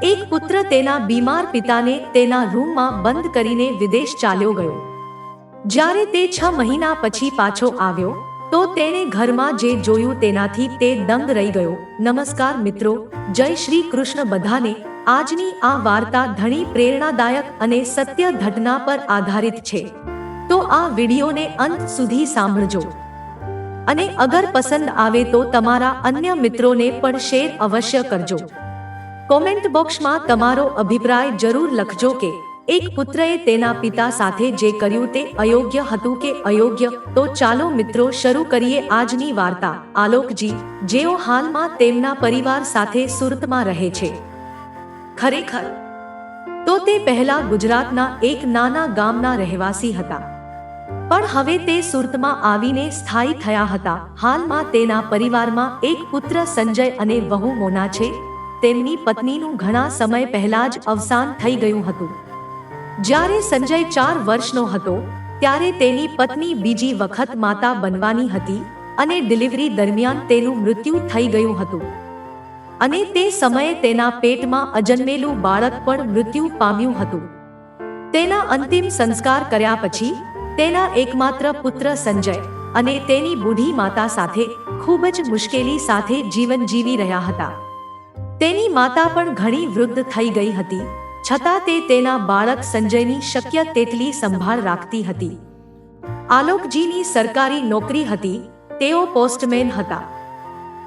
એક પુત્ર તેના બીમાર પિતાને તેના રૂમમાં બંધ કરીને વિદેશ ચાલ્યો ગયો. જ્યારે તે 6 મહિના પછી પાછો આવ્યો તો તેણે ઘરમાં જે જોયું તેનાથી તે દંગ રહી ગયો. નમસ્કાર મિત્રો, જય શ્રી કૃષ્ણ બધાને. આજની આ વાર્તા ઘણી પ્રેરણાદાયક અને સત્ય ઘટના પર આધારિત છે. તો આ વિડીયોને અંત સુધી સાંભળજો અને અગર પસંદ આવે તો તમારા અન્ય મિત્રોને પણ શેર અવશ્ય કરજો. કોમેન્ટ બોક્સમાં તમારો અભિપ્રાય જરૂર લખજો કે એક પુત્રએ તેના પિતા સાથે જે કર્યું તે અયોગ્ય હતું કે અયોગ્ય. તો ચાલો મિત્રો શરૂ કરીએ આજની વાર્તા. આલોકજી, જેઓ હાલમાં તેમના પરિવાર સાથે સુરતમાં રહે છે. ખરેખર તો તે પહેલા ગુજરાતના એક નાના ગામના રહેવાસી હતા, પણ હવે તે સુરતમાં આવીને સ્થાયી થયા હતા. હાલમાં તેના પરિવારમાં એક પુત્ર સંજય અને વહુ મોના છે. તેમની પત્નીનું ઘણા સમય પહેલા જ અવસાન થઈ ગયું હતું. જ્યારે સંજય 4 વર્ષનો હતો ત્યારે તેની પત્ની બીજી વખત માતા બનવાની હતી અને ડિલિવરી દરમિયાન તેનું મૃત્યુ થઈ ગયું હતું. અને તે સમયે તેના પેટમાં અજન્મેલું બાળક પણ મૃત્યુ પામ્યું હતું. તેના અંતિમ સંસ્કાર કર્યા પછી તેના એકમાત્ર પુત્ર સંજય અને તેની બુઢી માતા સાથે ખૂબ જ મુશ્કેલી સાથે જીવન જીવી રહ્યા હતા. તેની માતા પણ ઘણી વૃદ્ધ થઈ ગઈ હતી, છતાં તે તેના બાળક સંજયની શક્ય તેટલી સંભાળ રાખતી હતી. આલોકજીની સરકારી નોકરી હતી. તેઓ પોસ્ટમેન હતા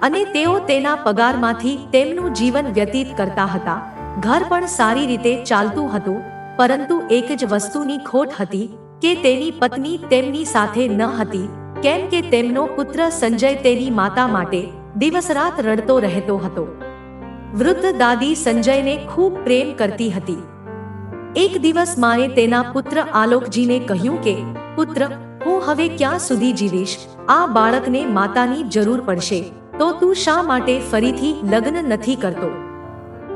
અને તેઓ તેના પગારમાંથી તેમનું જીવન વ્યતીત કરતા હતા. ઘર પણ સારી રીતે ચાલતું હતું, પરંતુ એક જ વસ્તુની ખોટ હતી કે તેની પત્ની તેમની સાથે ન હતી, કેમ કે તેમનો પુત્ર સંજય તેની માતા માટે દિવસરાત રડતો રહેતો હતો. વૃદ્ધ દાદી સંજયને ખૂબ પ્રેમ કરતી હતી. એક દિવસ માએ તેના પુત્ર આલોકજીને કહ્યું કે પુત્ર, હું હવે ક્યાં સુધી જીવીશ? આ બાળકને માતાની જરૂર પડશે, તો તું શા માટે ફરીથી લગ્ન નથી કરતો?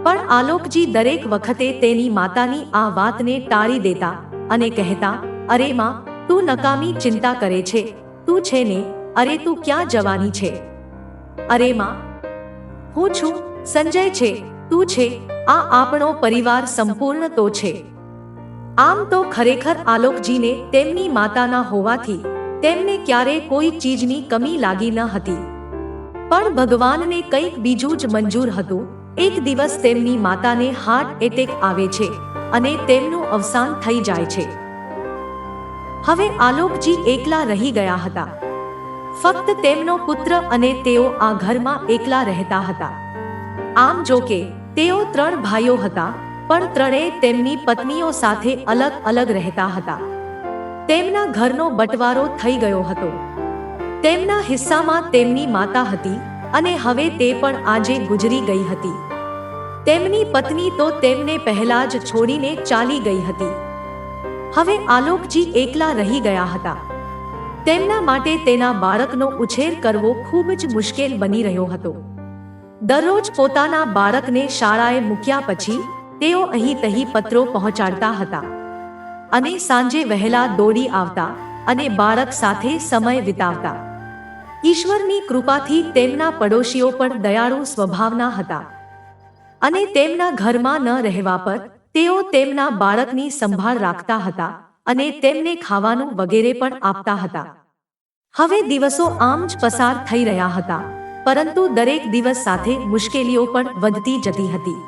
પણ આલોકજી દરેક વખતે તેની માતાની આ વાતને ટાળી દેતા અને કહેતા, અરે માં, તું નકામી ચિંતા કરે છે. તું છે ને? અરે તું ક્યાં જવાની છે? અરે માં, હું છું. સંજય છે, તું છે. આ આપણો પરિવાર સંપૂર્ણ તો છે. આમ તો ખરેખર આલોકજીને તેમની માતાના હોવાથી તેમને ક્યારેય કોઈ ચીજની કમી લાગી ન હતી. પણ ભગવાનને કંઈક બીજું જ મંજૂર હતું. એક દિવસ તેમની માતાને હાર્ટ એટેક આવે છે અને તેમનું અવસાન થઈ જાય છે. હવે આલોકજી એકલા રહી ગયા હતા. ફક્ત તેમનો પુત્ર અને તેઓ આ ઘરમાં એકલા રહેતા હતા. આમ જો કે તેઓ 3 ભાઈઓ હતા, પણ ત્રણેય તેમની પત્નીઓ સાથે અલગ અલગ રહેતા હતા. તેમના ઘરનો બટવારો થઈ ગયો હતો. તેમના હિસ્સામાં તેમની માતા હતી અને હવે તે પણ આજે ગુજરી ગઈ હતી. તેમની પત્ની તો તેમને પહેલા જ છોડીને ચાલી ગઈ હતી. હવે આલોકજી એકલા રહી ગયા હતા. તેમના માટે તેના બાળકનો ઉછેર કરવો ખૂબ જ મુશ્કેલ બની રહ્યો હતો. દરરોજ પોતાના બાળકને શાળાએ મૂક્યા પછી તેઓ અહીં તહીં પત્રો પહોંચાડતા હતા અને સાંજે વહેલા દોડી આવતા અને બાળક સાથે સમય વિતાવતા. ઈશ્વરની કૃપાથી તેમના પડોશીઓ પણ દયાળુ સ્વભાવના હતા અને તેમના ઘરમાં ન રહેવા પર તેઓ તેમના બાળકની સંભાળ રાખતા હતા અને તેમને ખાવાનું વગેરે પણ આપતા હતા. હવે દિવસો આમ જ પસાર થઈ રહ્યા હતા, પરંતુ દરેક દિવસ સાથે મુશ્કેલીઓ પણ વધતી જતી હતી.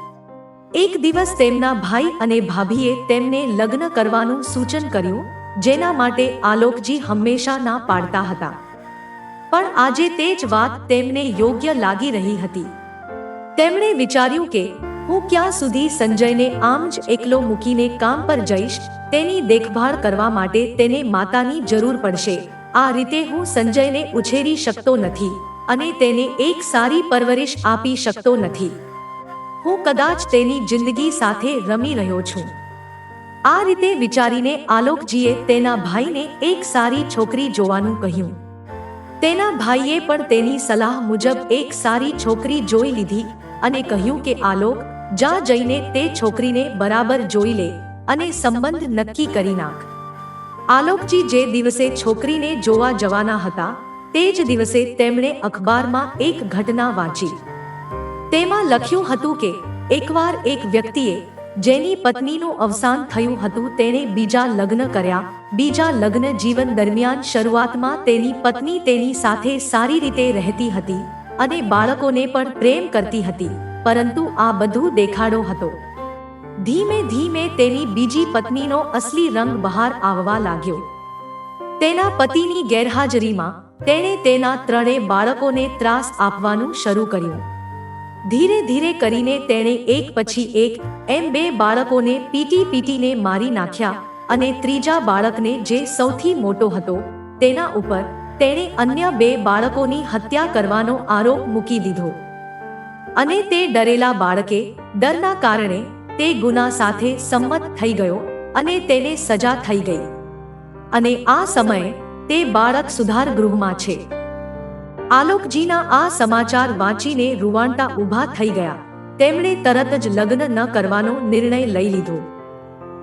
એક દિવસ તેમના ભાઈ અને ભાભીએ તેમને લગ્ન કરવાનું સૂચન કર્યું, જેના માટે આલોકજી હંમેશા ના પાડતા હતા. પણ આજે તે જ વાત તેમને યોગ્ય લાગી રહી હતી. તેમણે વિચાર્યું કે હું ક્યાં સુધી સંજયને આમ જ એકલો મૂકીને કામ પર જઈશ? તેની દેખભાળ કરવા માટે તેને માતાની જરૂર પડશે. આ રીતે હું સંજયને ઉછેરી શકતો નથી અને તેને એક સારી પરવરિશ આપી શકતો નથી. હું કદાચ તેની જિંદગી સાથે રમી રહ્યો છું. આ રીતે વિચારીને આલોકજીએ તેના ભાઈને એક સારી છોકરી જોવાનું કહ્યું. તેના ભાઈએ પણ તેની સલાહ મુજબ એક સારી છોકરી જોઈ લીધી અને કહ્યું કે આલોક, જા જઈને તે છોકરીને બરાબર જોઈ લે અને સંબંધ નક્કી કરી નાખ. આલોકજી જે દિવસે છોકરીને જોવા જવાના હતા તે જ દિવસે તેમણે અખબારમાં એક ઘટના વાંચી. તેમાં લખ્યું હતું કે એકવાર એક વ્યક્તિએ, જેની પત્નીનું અવસાન થયું હતું, તેણે બીજા લગ્ન કર્યા. બીજા લગ્ન જીવન દરમિયાન શરૂઆતમાં તેની પત્ની તેની સાથે સારી રીતે રહેતી હતી અને બાળકોને પણ પ્રેમ કરતી હતી, પરંતુ આ બધું દેખાડો હતો. ધીમે ધીમે તેની બીજી પત્નીનો અસલી રંગ બહાર આવવા લાગ્યો. તેના પતિની ગેરહાજરીમાં તેણે તેના ત્રણેય બાળકોને ત્રાસ આપવાનું શરૂ કર્યું. ધીરે ધીરે કરીને તેણે એક પછી એક એમ 2 બાળકોને પીટીને મારી નાખ્યા અને ત્રીજા બાળકને, જે સૌથી મોટો હતો, તેના ઉપર તેણે અન્ય 2 બાળકોની હત્યા કરવાનો આરોપ મૂકી દીધો. અને તે ડરેલા બાળકે ડરના કારણે તે ગુના સાથે સંમત થઈ ગયો અને તેને સજા થઈ ગઈ. અને આ સમયે તે બાળક સુધાર ગૃહમાં છે. આલોકજીના આ સમાચાર વાંચીને રૂવાંટા ઊભા થઈ ગયા. તેમણે તરત જ લગ્ન ન કરવાનો નિર્ણય લઈ લીધો.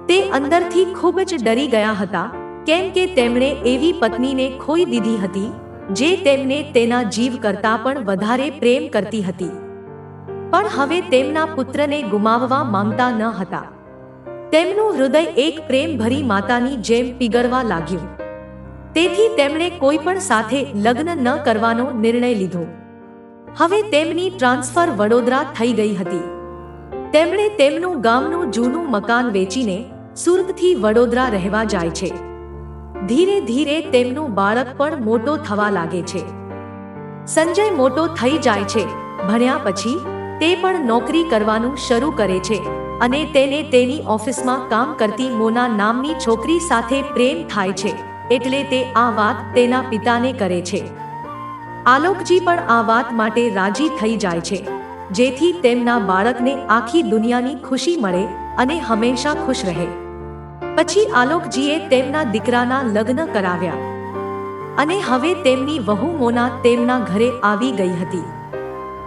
તે અંદરથી ખૂબ જ ડરી ગયા હતા, કેમ કે તેમણે એવી પત્નીને ખોઈ દીધી હતી જે તેમને તેના જીવ કરતાં પણ વધારે પ્રેમ કરતી હતી. પણ હવે તેમના પુત્રને ગુમાવવા માંગતા ન હતા. તેમનું હૃદય એક પ્રેમભરી માતાની જેમ પીગળવા લાગ્યું. તેથી તેમણે કોઈ પણ સાથે લગ્ન ન કરવાનો નિર્ણય લીધો. હવે તેમની ટ્રાન્સફર વડોદરા થઈ ગઈ હતી. તેમણે તેમનું ગામનું જૂનું મકાન વેચીને સુરતથી વડોદરા રહેવા જાય છે. ધીરે ધીરે તેમનું બાળક પણ મોટો થવા લાગે છે. સંજય મોટો થઈ જાય છે. ભણ્યા પછી તે પણ નોકરી કરવાનું શરૂ કરે છે અને તેને તેની ઓફિસમાં કામ કરતી મોના નામની છોકરી સાથે પ્રેમ થાય છે. એટલે તે આ વાત તેના પિતાને કરે છે. આલોકજી પણ આ વાત માટે રાજી થઈ જાય છે, જેથી તેમના બાળકને આખી દુનિયાની ખુશી મળે અને હંમેશા ખુશ રહે. પછી આલોકજીએ તેમના દીકરાના લગ્ન કરાવ્યા અને હવે તેમની વહુ મોના તેમના ઘરે આવી ગઈ હતી.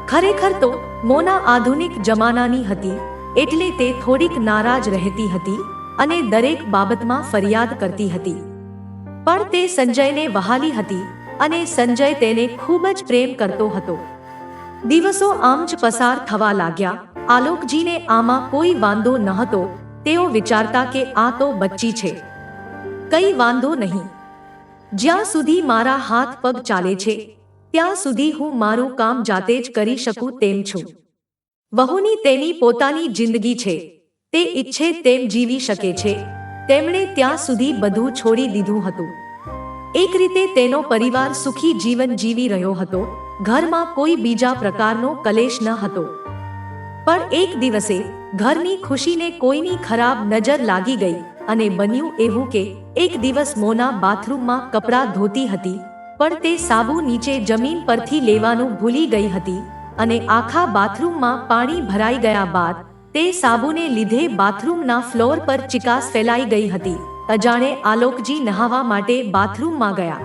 ખરેખર તો મોના આધુનિક જમાનાની હતી, એટલે તે થોડીક નારાજ રહેતી હતી અને દરેક બાબતમાં ફરિયાદ કરતી હતી. પણ તે સંજયને વહાલી હતી અને સંજય તેને ખૂબ જ પ્રેમ કરતો હતો. દિવસો આમ જ પસાર થવા લાગ્યા. આલોકજીને આમાં કોઈ વાંધો નહોતો. તેઓ વિચારતા કે આ તો બચ્ચી છે, કઈ વાંધો નહીં. જ્યાં સુધી મારા હાથ પગ ચાલે છે ત્યાં સુધી હું મારું કામ જાતે જ કરી શકું તેમ છું. વહુની તેની પોતાની જિંદગી છે, તે ઈચ્છે તેમ જીવી શકે છે. તેમણે ત્યાં સુધી બધું છોડી દીધું હતું. એક રીતે તેનો પરિવાર સુખી જીવન જીવી રહ્યો હતો. ઘરમાં કોઈ બીજા પ્રકારનો કલેશ ન હતો. પણ એક દિવસે ઘરની ખુશીને કોઈની ખરાબ નજર લાગી ગઈ અને બન્યું એવું કે એક દિવસ મોના બાથરૂમમાં કપડાં ધોતી હતી, પણ તે સાબુ નીચે જમીન પરથી લેવાનું ભૂલી ગઈ હતી અને આખા બાથરૂમમાં પાણી ભરાઈ ગયા બાદ તે સાબુને લીધે બાથરૂમના ફ્લોર પર ચિકાસ ફેલાઈ ગઈ હતી. અજાણે આલોકજી નહાવા માટે બાથરૂમમાં ગયા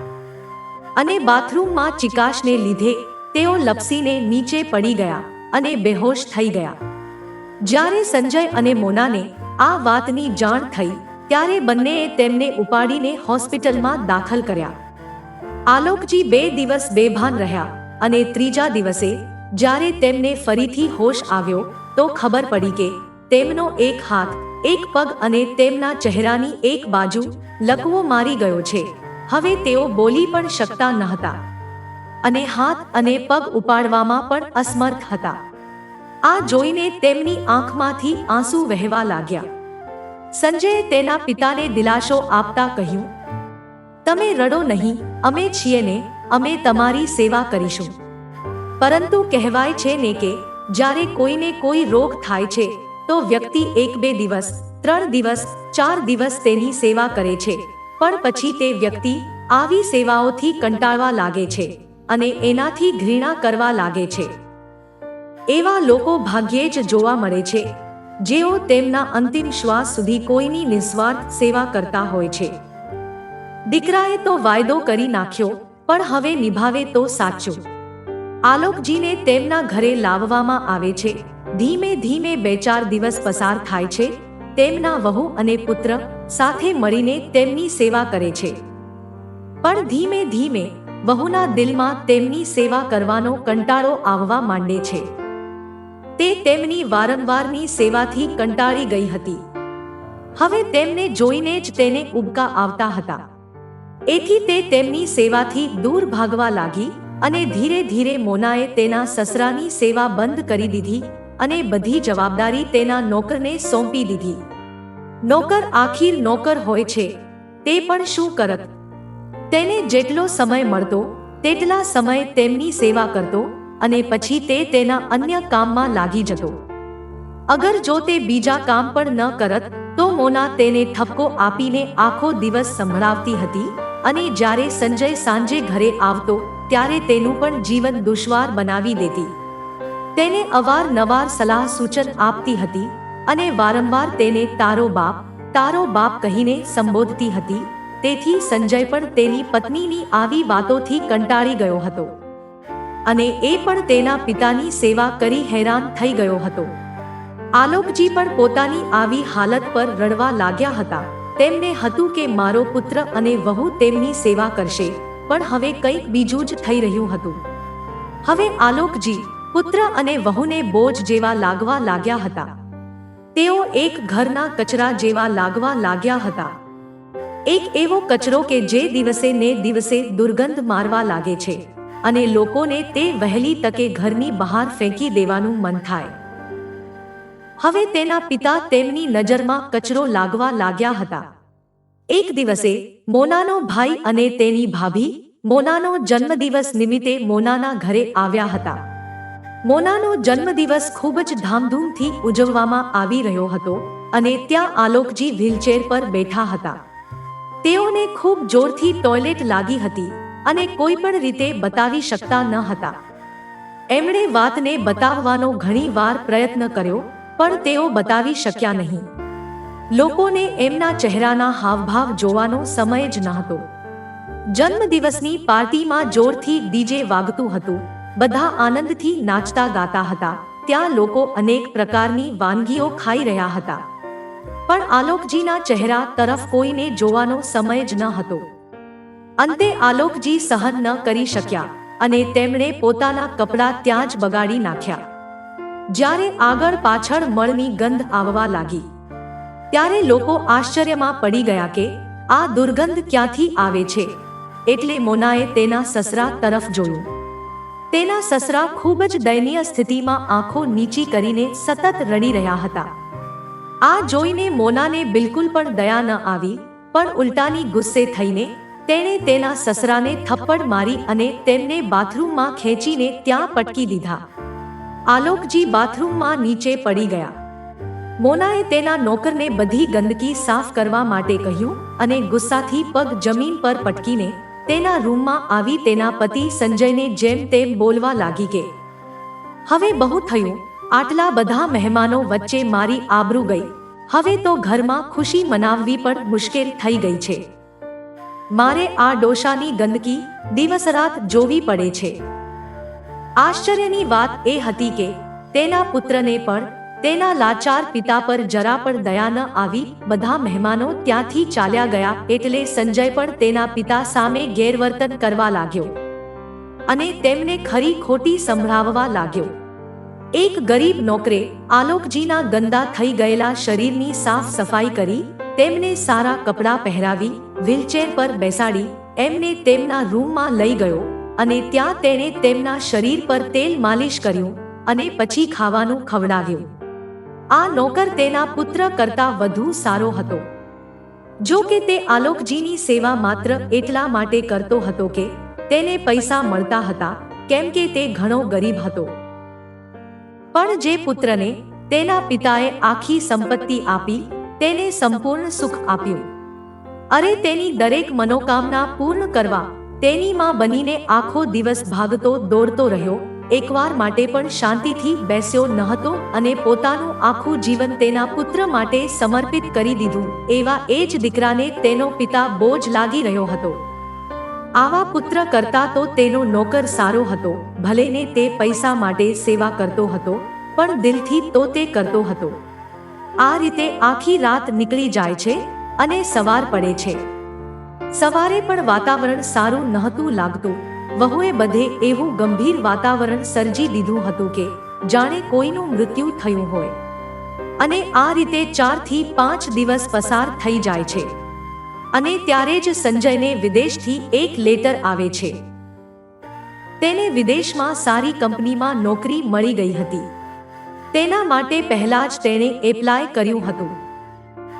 અને બાથરૂમમાં ચિકાશને લીધે તેઓ લપસીને નીચે પડી ગયા અને બેહોશ થઈ ગયા. જ્યારે સંજય અને મોનાને આ વાતની જાણ થઈ ત્યારે બંનેએ તેમને ઉપાડીને હોસ્પિટલમાં દાખલ કર્યા. આલોકજી 2 દિવસ બેભાન રહ્યા અને ત્રીજા દિવસે જ્યારે તેમને ફરીથી હોશ આવ્યો તો ખબર પડી કે તેમનો એક હાથ, એક પગ અને તેમના ચહેરાની એક બાજુ લકવો મારી ગયો છે. હવે તેઓ બોલી પણ શકતા ન હતા અને હાથ અને પગ ઉપાડવામાં પણ અસમર્થ હતા. આ જોઈને તેમની આંખમાંથી આંસુ વહેવા લાગ્યા. સંજયે તેના પિતાને દિલાસો આપતા કહ્યું, તમે રડો નહીં, અમે છીએ ને, અમે તમારી સેવા કરીશું. પરંતુ કહેવાય છે ને કે જ્યારે કોઈને કોઈ રોગ થાય છે તો વ્યક્તિ 1-2 દિવસ, 3 દિવસ, 4 દિવસ તેની સેવા કરે છે, પણ પછી તે વ્યક્તિ આવી સેવાઓથી કંટાળવા લાગે છે અને એનાથી ઘૃણા કરવા લાગે છે. એવા લોકો ભાગ્યે જ જોવા મળે છે જેઓ તેમના અંતિમ શ્વાસ સુધી કોઈની નિસ્વાર્થ સેવા કરતા હોય છે. દીકરાએ તો વાયદો કરી નાખ્યો, પણ હવે નિભાવે તો સાચું. આલોકજીને તેમના ઘરે લાવવામાં આવે છે. ધીમે ધીમે 2-4 દિવસ પસાર થાય છે. તેમના વહુ અને પુત્ર સાથે મળીને તેમની સેવા કરે છે. પણ ધીમે ધીમે વહુના દિલમાં તેમની સેવા કરવાનો કંટાળો આવવા માંડે છે. તે તેમની વારંવારની સેવાથી કંટાળી ગઈ હતી. હવે તેમને જોઈને જ તેને ઉબકા આવતા હતા. એથી તે તેમની સેવાથી દૂર ભાગવા લાગી અને ધીરે ધીરે મોનાએ તેના સસરાની સેવા બંધ કરી દીધી અને બધી જવાબદારી તેના નોકરને સોંપી દીધી. નોકર આખિર નોકર હોય છે, તે પણ શું કરત? તેને જેટલો સમય મળતો તેટલા સમય તેમની સેવા કરતો અને પછી તે તેના અન્ય કામમાં લાગી જતો. અગર જો તે બીજા કામ પણ ન કરત તો મોના તેને ઠપકો આપીને આખો દિવસ સંભળાવતી હતી અને જ્યારે સંજય સાંજે ઘરે આવતો ત્યારે તેનું પણ જીવન દુશ્વાર બનાવી દેતી. તેને અવારનવાર સલાહ સૂચન આપતી હતી અને વારંવાર તેને તારો બાપ કહીને સંબોધતી હતી. તેથી સંજય પણ તેની પત્નીની આવી વાતોથી કંટાળી ગયો હતો અને એ પણ તેના પિતાની સેવા કરી હેરાન થઈ ગયો હતો. આલોકજી પણ પોતાની આવી હાલત પર રડવા લાગ્યા હતા. તેમને હતું કે મારો પુત્ર અને વહુ તેમની સેવા કરશે, પણ હવે કંઈક બીજું જ થઈ રહ્યું હતું. હવે આલોકજી પુત્ર અને વહુને બોજ જેવા લાગવા લાગ્યા હતા. તેઓ એક ઘરના કચરા જેવા લાગવા લાગ્યા હતા. એક એવો કચરો કે જે દિવસે ને દિવસે દુર્ગંધ મારવા લાગે છે અને લોકોને તે વહેલી તકે ઘરની બહાર ફેંકી દેવાનું મન થાય. હવે તેના પિતા તેમની નજરમાં કચરો લાગવા લાગ્યા હતા. એક દિવસે મોનાનો ભાઈ અને તેની ભાભી મોનાનો જન્મદિવસ નિમિત્તે મોનાના ઘરે આવ્યા હતા. મોનાનો જન્મદિવસ ખૂબ જ ધામધૂમથી ઉજવવામાં આવી રહ્યો હતો અને ત્યાં આલોકજી વ્હીલચેર પર બેઠા હતા. તેઓને ખૂબ જોરથી ટોયલેટ લાગી હતી અને કોઈ પણ રીતે બતાવી શકતા ન હતા. એમણે વાતને બતાવવાનો ઘણી વાર પ્રયત્ન કર્યો, પણ તેઓ બતાવી શક્યા નહીં. લોકોને એમના ચહેરાના હાવભાવ જોવાનો સમય જ ન હતો. જન્મદિવસની પાર્ટીમાં જોરથી ડીજે વાગતું હતું. બધા આનંદથી નાચતા ગાતા હતા. ત્યાં લોકો અનેક પ્રકારની વાનગીઓ ખાઈ રહ્યા હતા, પણ આલોકજીના ચહેરા તરફ કોઈને જોવાનો સમય જ ન હતો. અંતે આલોકજી સહન ન કરી શક્યા અને તેમણે પોતાના કપડાં ત્યાં જ બગાડી નાખ્યા. જ્યારે આગળ પાછળ મળની ગંધ આવવા લાગી ત્યારે લોકો આશ્ચર્યમાં પડી ગયા કે આ દુર્ગંધ ક્યાંથી આવે છે. એટલે મોનાએ તેના સસરા તરફ જોયું. તેના સસરા ખૂબ જ દયનીય સ્થિતિમાં આંખો નીચી કરીને સતત રડી રહ્યા હતા. આ જોઈને મોનાને બિલકુલ પણ દયા ન આવી, પણ ઉલટાની ગુસ્સે થઈને તેણે તેના સસરાને થપ્પડ મારી અને તેમને બાથરૂમમાં ખેંચીને ત્યાં પટકી દીધા. આલોકજી બાથરૂમમાં નીચે પડી ગયા. મોનાએ તેના નોકરને બધી ગંદકી સાફ કરવા માટે કહ્યું અને ગુસ્સાથી પગ જમીન પર પટકીને તેના રૂમમાં આવી તેના પતિ સંજયને જેમ તેમ બોલવા લાગી કે હવે બહુ થયું, આટલા બધા મહેમાનો વચ્ચે મારી આબરૂ ગઈ. હવે તો ઘરમાં ખુશી મનાવવી પણ મુશ્કેલ થઈ ગઈ છે. મારે આ ડોશાની ગંદકી દિવસરાત જોવી પડે છે. આશ્ચર્યની વાત એ હતી કે તેના પુત્રને પણ તેના લાચાર પિતા પર જરા પણ દયા ન આવી. બધા મહેમાનો ત્યાંથી ચાલ્યા ગયા એટલે સંજય પણ તેના પિતા સામે ગેરવર્તન કરવા લાગ્યો અને તેમને ખરી ખોટી સંભળાવવા લાગ્યો. એક ગરીબ નોકરે આલોકજીના ગંદા થઈ ગયેલા શરીરની સાફ સફાઈ કરી, તેમને સારા કપડાં પહેરાવી, વ્હીલચેર પર બેસાડી એમને તેમના રૂમમાં લઈ ગયો અને ત્યાં તેણે તેમના શરીર પર તેલ માલિશ કર્યું અને પછી ખાવાનું ખવડાવ્યું. આ નોકર તેના પુત્ર કરતાં વધુ સારો હતો. જો કે તે આલોકજીની સેવા માત્ર એટલા માટે કરતો હતો કે તેને પૈસા મળતા હતા, કેમ કે તે ઘણો ગરીબ હતો. પણ જે પુત્રને તેના પિતાએ આખી સંપત્તિ આપી, તેને સંપૂર્ણ સુખ આપ્યું. અરે તેની દરેક મનોકામના પૂર્ણ કરવા તેની માં બનીને આખો દિવસ ભાગતો દોડતો રહ્યો. એકવાર માટે પણ શાંતિથી બેસ્યો ન હતો અને પોતાનું આખું જીવન તેના પુત્ર માટે સમર્પિત કરી દીધું. એવા એ જ દીકરાને તેનો પિતા બોજ લાગી રહ્યો હતો. આવા પુત્ર કરતા તો તેનો નોકર સારો હતો. ભલે ને તે પૈસા માટે સેવા કરતો હતો, પણ દિલથી તો તે કરતો હતો. આ રીતે આખી રાત નીકળી જાય છે અને સવાર પડે છે. સવારે પણ વાતાવરણ સારું નહોતું લાગતું. વહુએ બધે એવું ગંભીર વાતાવરણ સર્જી દીધું હતું કે જાણે કોઈનું મૃત્યુ થયું હોય. અને આ રીતે 4 થી 5 દિવસ પસાર થઈ જાય છે. અને ત્યારે જ સંજયને વિદેશથી એક લેટર આવે છે. તેને વિદેશમાં સારી કંપનીમાં નોકરી મળી ગઈ હતી. તેના માટે પહેલા જ તેણે એપ્લાય કર્યું હતું.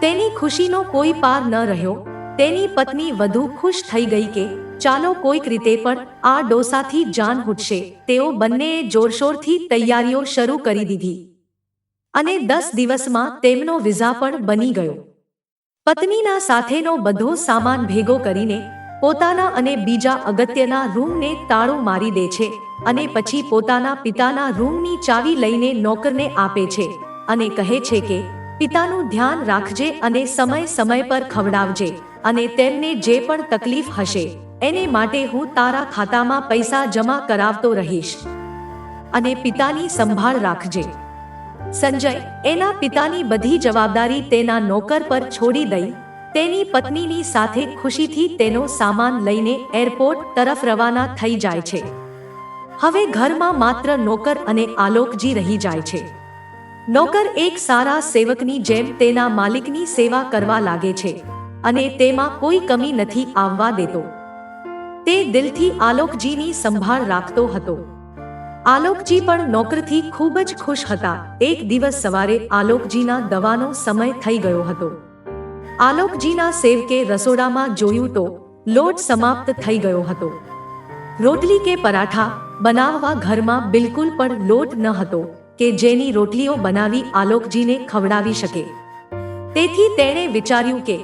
તેની ખુશીનો કોઈ પાર ન રહ્યો. તેની પત્ની વધુ ખુશ થઈ ગઈ કે ચાલો કોઈક રીતે પણ આ ડોસાથી જાન છૂટશે. તેઓ બંનેએ જોરશોરથી તૈયારીઓ શરૂ કરી દીધી. અને 10 દિવસમાં તેમનો વિઝા પણ બની ગયો. પત્નીના સાથેનો બધો સામાન ભેગો કરીને પોતાના અને બીજા અગત્યના રૂમને તાળું મારી દે છે. અને પછી પોતાના પિતાના રૂમની ચાવી લઈને નોકરને આપે છે અને કહે છે કે પિતાનું ધ્યાન રાખજે અને સમય પર ખવડાવજે. અને તેમને જે પણ તકલીફ હશે એને માટે હું તારા ખાતામાં પૈસા જમા કરાવતો રહીશ. અને પિતાની સંભાળ રાખજે. સંજય એના પિતાની બધી જવાબદારી તેના નોકર પર છોડી દઈ તેની પત્નીની સાથે ખુશીથી તેનો સામાન લઈને એરપોર્ટ તરફ રવાના થઈ જાય છે. હવે ઘરમાં માત્ર નોકર અને આલોકજી રહી જાય છે. નોકર એક સારા સેવકની જેમ તેના માલિકની સેવા કરવા લાગે છે અને તેમાં કોઈ કમી નથી આવવા દેતો. તે દિલથી આલોકજીની સંભાળ રાખતો હતો. આલોકજી પણ નોકરથી ખૂબ જ ખુશ હતા. એક દિવસ સવારે આલોકજીના દવાનો સમય થઈ ગયો હતો. આલોકજીના સેવકે રસોડામાં જોયું તો લોટ સમાપ્ત થઈ ગયો હતો. રોટલી કે પરાઠા બનાવવા ઘરમાં બિલકુલ પણ લોટ ન હતો કે જેની રોટલીઓ બનાવી આલોકજીને ખવડાવી શકે. તેથી તેણે વિચાર્યું કે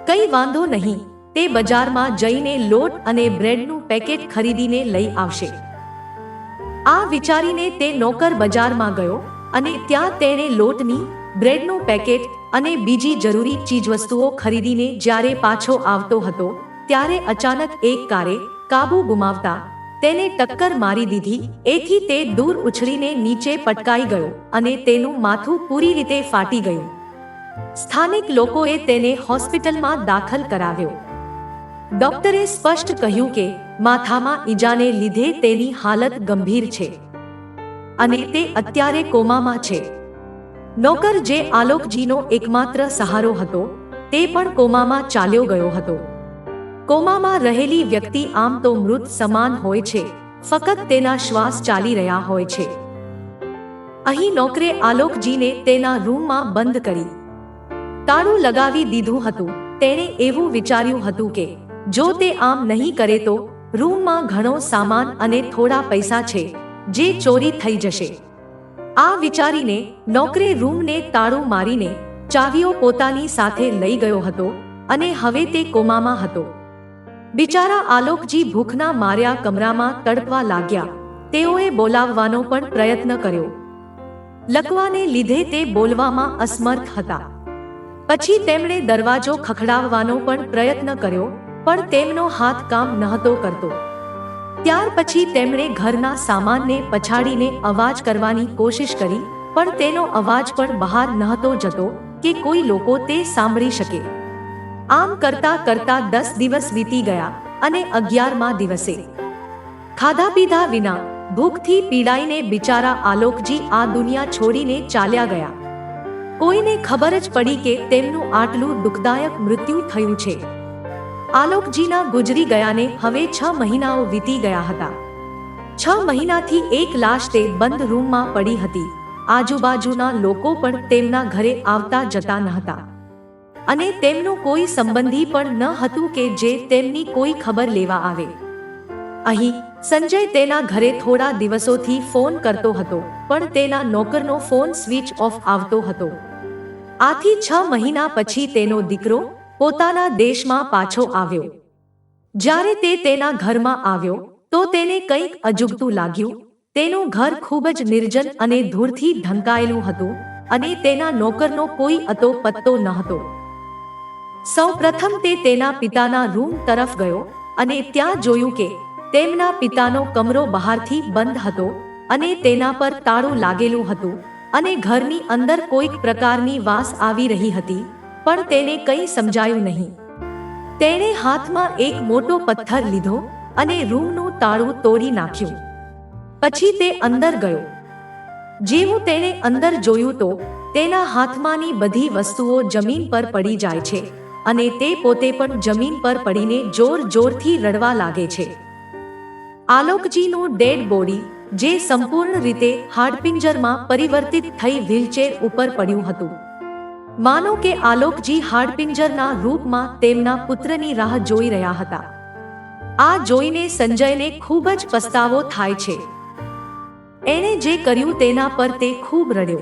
કંઈ વાંધો નહીં, તે બજારમાં જઈને લોટ અને બ્રેડનું પેકેટ ખરીદીને લઈ આવશે. આ વિચારીને તે નોકર બજારમાં ગયો અને ત્યાં તેણે લોટની, બ્રેડનું પેકેટ અને બીજી જરૂરી ચીજવસ્તુઓ ખરીદીને જ્યારે પાછો આવતો હતો ત્યારે અચાનક એક કારે કાબુ ગુમાવતા તેને ટક્કર મારી દીધી. એથી તે દૂર ઉછળીને નીચે પટકાઈ ગયો અને તેનું માથું પૂરી રીતે ફાટી ગયું. સ્થાનિક લોકોએ તેને હોસ્પિટલમાં દાખલ કરાવ્યો. ડોક્ટરે સ્પષ્ટ કહ્યું કે માથામાં ઈજાને લીધે તેની હાલત ગંભીર છે અને તે અત્યારે કોમામાં છે. નોકર જે આલોકજીનો એકમાત્ર સહારો હતો તે પણ કોમામાં ચાલ્યો ગયો હતો. કોમામાં રહેલી વ્યક્તિ આમ તો મૃત સમાન હોય છે, ફક્ત તેના શ્વાસ ચાલી રહ્યા હોય છે. અહીં નોકરે આલોકજીને તેના રૂમમાં બંધ કરી તાળું લગાવી દીધું હતું. તેણે એવું વિચાર્યું હતું કે જો તે આમ નહીં કરે તો રૂમમાં ઘણો સામાન અને થોડા પૈસા છે જે ચોરી થઈ જશે. આ વિચારીને નોકરે રૂમને તાળું મારીને ચાવીઓ પોતાની સાથે લઈ ગયો હતો અને હવે તે કોમામાં હતો. બિચારા આલોકજી ભૂખના માર્યા કમરામાં તડપવા લાગ્યા. તેઓએ બોલાવવાનો પણ પ્રયત્ન કર્યો. લકવાને લીધે તે બોલવામાં અસમર્થ હતા. પછી તેમણે દરવાજો ખખડાવવાનો પણ પ્રયત્ન કર્યો પણ તેમનો હાથ કામ નહોતો કરતો. ત્યાર પછી તેમણે ઘરના સામાનને પછાડીને અવાજ કરવાની કોશિશ કરી પણ તેનો અવાજ પણ બહાર નહોતો જતો કે કોઈ લોકો તે સાંભળી શકે. આમ કરતા કરતા 10 દિવસ વીતી ગયા અને 11મા દિવસે ખાધા પીધા વિના ભૂખથી પીડાઈને બિચારા આલોકજી આ દુનિયા છોડીને ચાલ્યા ગયા. કોઈને ખબર જ પડી કે તેમનું આટલું દુઃખદાયક મૃત્યુ થયું છે. આલોકજીના ગુજરી ગયાને હવે 6 મહિનાઓ વીતી ગયા હતા. 6 મહિનાથી એક લાશ તે બંધ રૂમમાં પડી હતી. આજુબાજુના લોકો પણ તેમના ઘરે આવતા જતા ન હતા અને તેમનું કોઈ સંબંધી પણ ન હતું કે જે તેમની કોઈ ખબર લેવા આવે. અહીં સંજય તેના ઘરે થોડા દિવસોથી ફોન કરતો હતો પણ તેના નોકરનો ફોન સ્વિચ ઓફ આવતો હતો. આથી 6 મહિના પછી તેનો દીકરો પોતાના દેશમાં પાછો આવ્યો. જ્યારે તે તેના ઘરમાં આવ્યો તો તેને કંઈક અજુગતું લાગ્યું. તેનું ઘર ખૂબ જ નિર્જન અને ધૂળથી ઢંકાયેલું હતું અને તેના નોકરનો કોઈ અતો પત્તો ન હતો. સૌપ્રથમ તે તેના પિતાના રૂમ તરફ ગયો અને ત્યાં જોયું કે તેમના પિતાનો કમરો બહારથી બંધ હતો અને તેના પર તાળું લાગેલું હતું અને ઘરની અંદર કોઈક પ્રકારની વાસ આવી રહી હતી પણ તેને કંઈ સમજાયું નહીં. તેણે હાથમાં એક મોટો પથ્થર લીધો અને રૂમનું તાળું તોડી નાખ્યું. પછી તે અંદર ગયો. જેવું તેણે અંદર જોયું તો તેના હાથમાંની બધી વસ્તુઓ જમીન પર પડી જાય છે અને તે પોતે પણ જમીન પર પડીને જોર જોરથી રડવા લાગે છે. આલોકજીનું ડેડ બોડી, જે સંપૂર્ણ રીતે હાડપિંજરમાં પરિવર્તિત થઈ વ્હીલચેર ઉપર પડ્યું હતું. માનો કે આલોકજી હાડપિંજરના રૂપમાં તેમના પુત્રની રાહ જોઈ રહ્યા હતા. આ જોઈને સંજયને ખૂબ જ પસ્તાવો થાય છે. એણે જે કર્યું તેના પર તે ખૂબ રડ્યો.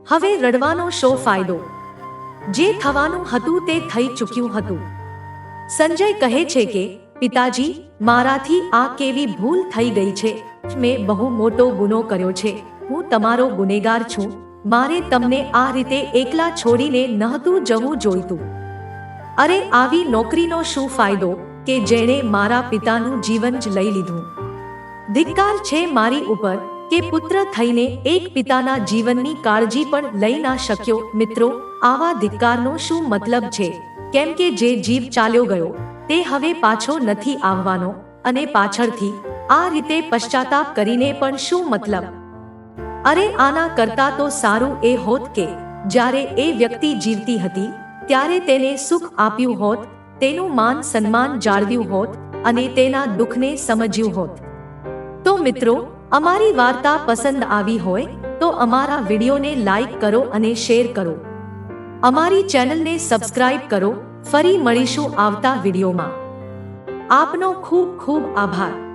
હવે રડવાનો શો ફાયદો? જે થવાનું હતું તે થઈ ચૂક્યું હતું. સંજય કહે છે કે પિતાજી, મારાથી આ કેવી ભૂલ થઈ ગઈ છે. મેં બહુ મોટો ગુનો કર્યો છે. હું તમારો ગુનેગાર છું. મારે તમને આ રીતે એકલા છોડીને નહોતું જવું જોઈતું. અરે, આવી નોકરીનો શું ફાયદો કે જેણે મારા પિતાનું જીવન જ લઈ લીધું. ધિક્કાર છે મારી ઉપર કે પુત્ર થઈને એક પિતાના જીવનની કાળજી પણ લઈ ના શક્યો. મિત્રો, આવા ધિક્કારનો શું મતલબ છે? કેમ કે જે જીવ ચાલ્યો ગયો તે હવે પાછો નથી આવવાનો, અને પાછળથી આ રીતે પશ્ચાતાપ કરીને પણ શું મતલબ? અરે, આના કરતા તો સારું એ હોત કે જ્યારે એ વ્યક્તિ જીવતી હતી ત્યારે તેને સુખ આપ્યું હોત, તેનું માન સન્માન જાળવ્યું હોત અને તેના દુઃખને સમજ્યું હોત. તો મિત્રો, અમારી વાર્તા પસંદ આવી હોય તો અમારા વિડીયોને લાઈક કરો અને શેર કરો. અમારી ચેનલને સબસ્ક્રાઇબ કરો. ફરી મળીશું આવતા વિડીયોમાં. આપનો ખૂબ ખૂબ આભાર.